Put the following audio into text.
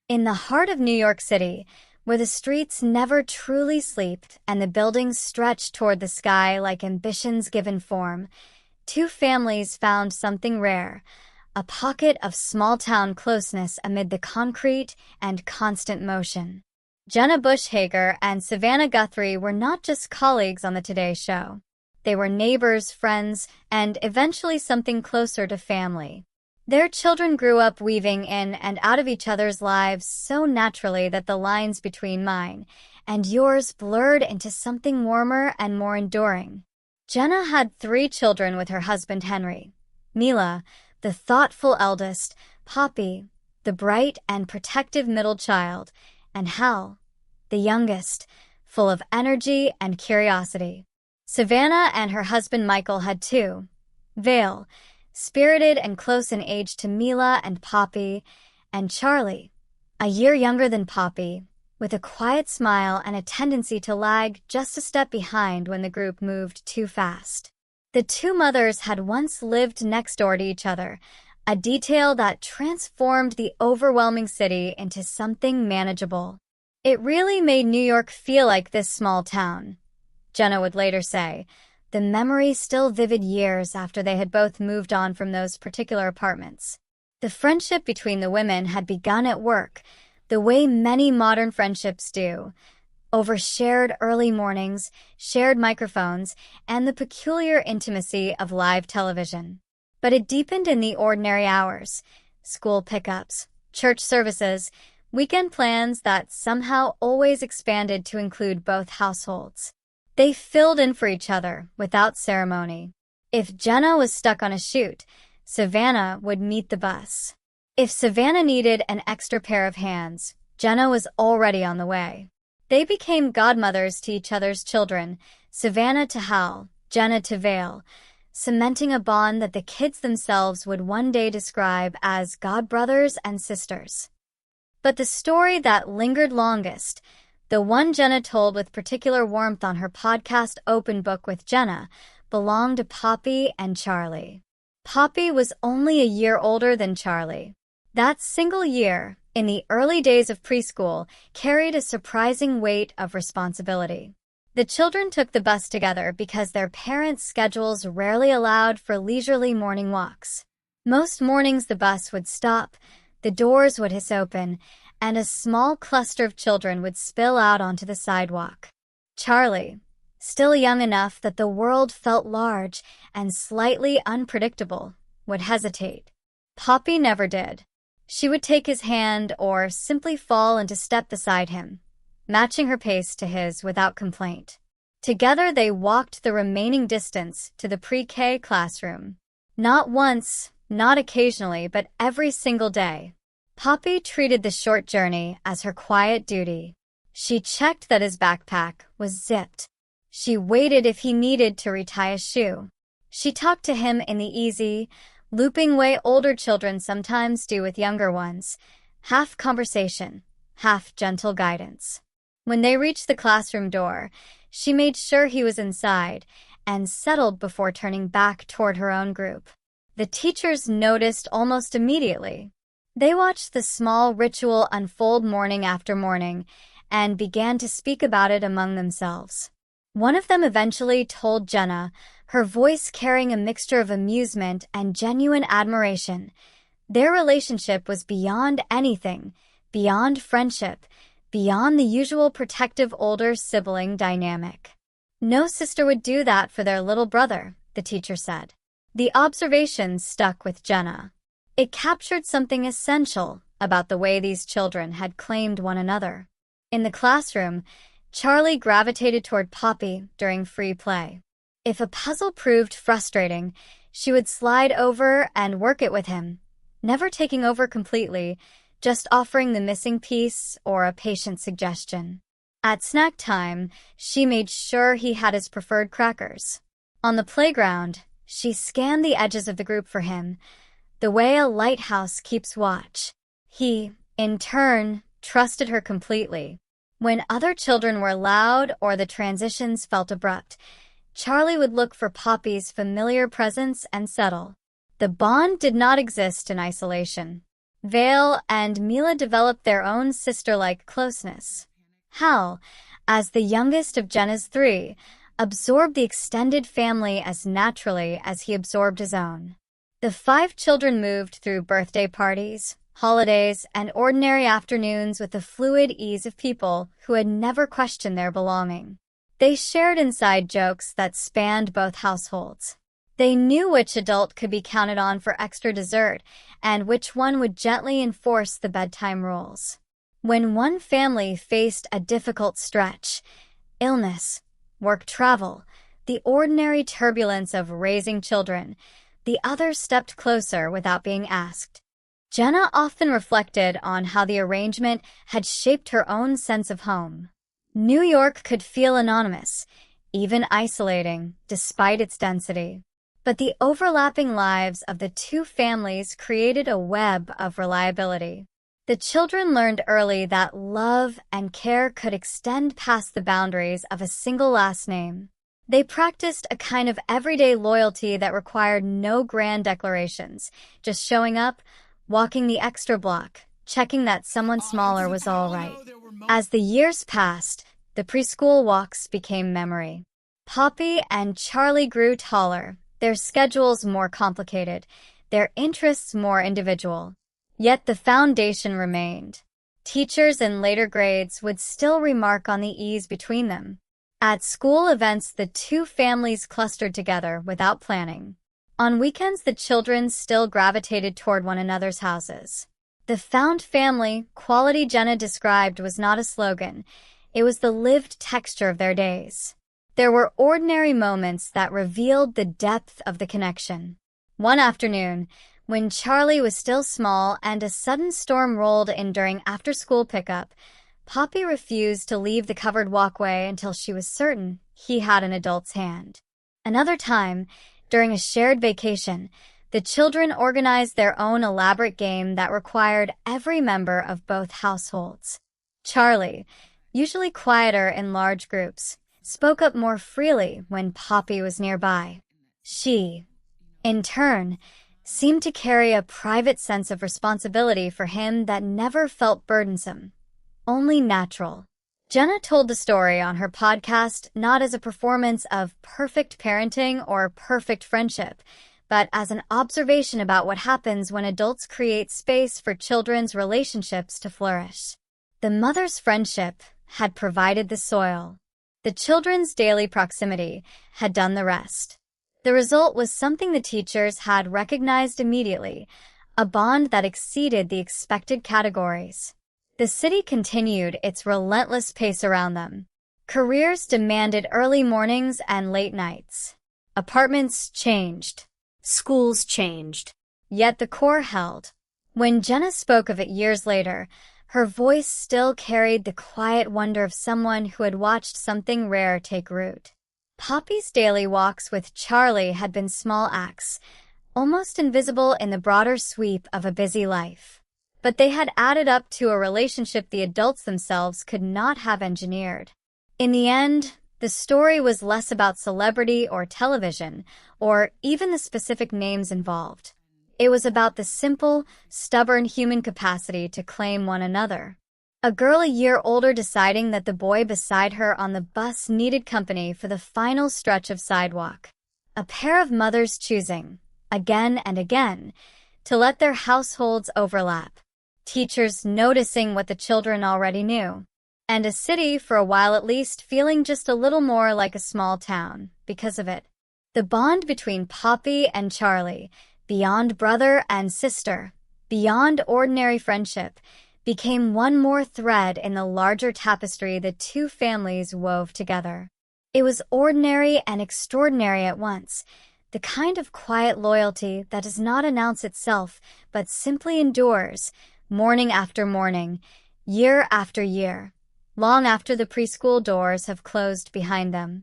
In the heart of New York City, where the streets never truly sleep and the buildings stretch toward the sky like ambitions given form, two families found something rare, a pocket of small-town closeness amid the concrete and constant motion. Jenna Hager and Savannah Guthrie were not just colleagues on the Today Show. They were neighbors, friends, and eventually something closer to family. Their children grew up weaving in and out of each other's lives so naturally that the lines between mine and yours blurred into something warmer and more enduring. Jenna had 3 children with her husband Henry. Mila, the thoughtful eldest, Poppy, the bright and protective middle child, and Hal, the youngest, full of energy and curiosity. Savannah and her husband Michael had 2, Vale, spirited and close in age to Mila and Poppy, and Charlie, a year younger than Poppy, with a quiet smile and a tendency to lag just a step behind when the group moved too fast. The 2 mothers had once lived next door to each other, a detail that transformed the overwhelming city into something manageable. It really made New York feel like this small town, Jenna would later say, the memory still vivid years after they had both moved on from those particular apartments. The friendship between the women had begun at work, the way many modern friendships do, over shared early mornings, shared microphones, and the peculiar intimacy of live television. But it deepened in the ordinary hours, school pickups, church services, weekend plans that somehow always expanded to include both households. They filled in for each other without ceremony. If Jenna was stuck on a shoot, Savannah would meet the bus. If Savannah needed an extra pair of hands, Jenna was already on the way. They became godmothers to each other's children, Savannah to Hal, Jenna to Vale, cementing a bond that the kids themselves would one day describe as godbrothers and sisters. But the story that lingered longest, the one Jenna told with particular warmth on her podcast Open Book with Jenna, belonged to Poppy and Charlie. Poppy was only a year older than Charlie. That single year, in the early days of preschool, carried a surprising weight of responsibility. The children took the bus together because their parents' schedules rarely allowed for leisurely morning walks. Most mornings the bus would stop, the doors would hiss open, and a small cluster of children would spill out onto the sidewalk. Charlie, still young enough that the world felt large and slightly unpredictable, would hesitate. Poppy never did. She would take his hand or simply fall into step beside him, matching her pace to his without complaint. Together they walked the remaining distance to the pre-K classroom. Not once, not occasionally, but every single day. Poppy treated the short journey as her quiet duty. She checked that his backpack was zipped. She waited if he needed to retie a shoe. She talked to him in the easy, looping way older children sometimes do with younger ones, half conversation, half gentle guidance. When they reached the classroom door, she made sure he was inside and settled before turning back toward her own group. The teachers noticed almost immediately. They watched the small ritual unfold morning after morning and began to speak about it among themselves. One of them eventually told Jenna, her voice carrying a mixture of amusement and genuine admiration. Their relationship was beyond anything, beyond friendship, beyond the usual protective older sibling dynamic. No sister would do that for their little brother, the teacher said. The observation stuck with Jenna. It captured something essential about the way these children had claimed one another. In the classroom, Charlie gravitated toward Poppy during free play. If a puzzle proved frustrating, she would slide over and work it with him, never taking over completely, just offering the missing piece or a patient suggestion. At snack time, she made sure he had his preferred crackers. On the playground, she scanned the edges of the group for him, the way a lighthouse keeps watch. He, in turn, trusted her completely. When other children were loud or the transitions felt abrupt, Charlie would look for Poppy's familiar presence and settle. The bond did not exist in isolation. Vale and Mila developed their own sister-like closeness. Hal, as the youngest of Jenna's three, absorbed the extended family as naturally as he absorbed his own. The 5 children moved through birthday parties, holidays, and ordinary afternoons with the fluid ease of people who had never questioned their belonging. They shared inside jokes that spanned both households. They knew which adult could be counted on for extra dessert and which one would gently enforce the bedtime rules. When one family faced a difficult stretch, illness, work travel, the ordinary turbulence of raising children, the other stepped closer without being asked. Jenna often reflected on how the arrangement had shaped her own sense of home. New York could feel anonymous, even isolating, despite its density. But the overlapping lives of the 2 families created a web of reliability. The children learned early that love and care could extend past the boundaries of a single last name. They practiced a kind of everyday loyalty that required no grand declarations, just showing up, walking the extra block, checking that someone smaller was all right. As the years passed, the preschool walks became memory. Poppy and Charlie grew taller, their schedules more complicated, their interests more individual. Yet the foundation remained. Teachers in later grades would still remark on the ease between them. At school events, the 2 families clustered together without planning. On weekends, the children still gravitated toward one another's houses. The found family quality Jenna described was not a slogan. It was the lived texture of their days. There were ordinary moments that revealed the depth of the connection. One afternoon, when Charlie was still small and a sudden storm rolled in during after-school pickup, Poppy refused to leave the covered walkway until she was certain he had an adult's hand. Another time, during a shared vacation, the children organized their own elaborate game that required every member of both households. Charlie, usually quieter in large groups, spoke up more freely when Poppy was nearby. She, in turn, seemed to carry a private sense of responsibility for him that never felt burdensome, only natural. Jenna told the story on her podcast not as a performance of perfect parenting or perfect friendship, but as an observation about what happens when adults create space for children's relationships to flourish. The mother's friendship had provided the soil. The children's daily proximity had done the rest. The result was something the teachers had recognized immediately, a bond that exceeded the expected categories. The city continued its relentless pace around them. Careers demanded early mornings and late nights. Apartments changed. Schools changed. Yet the core held. When Jenna spoke of it years later, her voice still carried the quiet wonder of someone who had watched something rare take root. Poppy's daily walks with Charlie had been small acts, almost invisible in the broader sweep of a busy life. But they had added up to a relationship the adults themselves could not have engineered. In the end, the story was less about celebrity or television, or even the specific names involved. It was about the simple, stubborn human capacity to claim one another. A girl a year older deciding that the boy beside her on the bus needed company for the final stretch of sidewalk. A pair of mothers choosing, again and again, to let their households overlap. Teachers noticing what the children already knew. And a city, for a while at least, feeling just a little more like a small town because of it. The bond between Poppy and Charlie, beyond brother and sister, beyond ordinary friendship, became one more thread in the larger tapestry the 2 families wove together. It was ordinary and extraordinary at once, the kind of quiet loyalty that does not announce itself but simply endures, morning after morning, year after year, long after the preschool doors have closed behind them.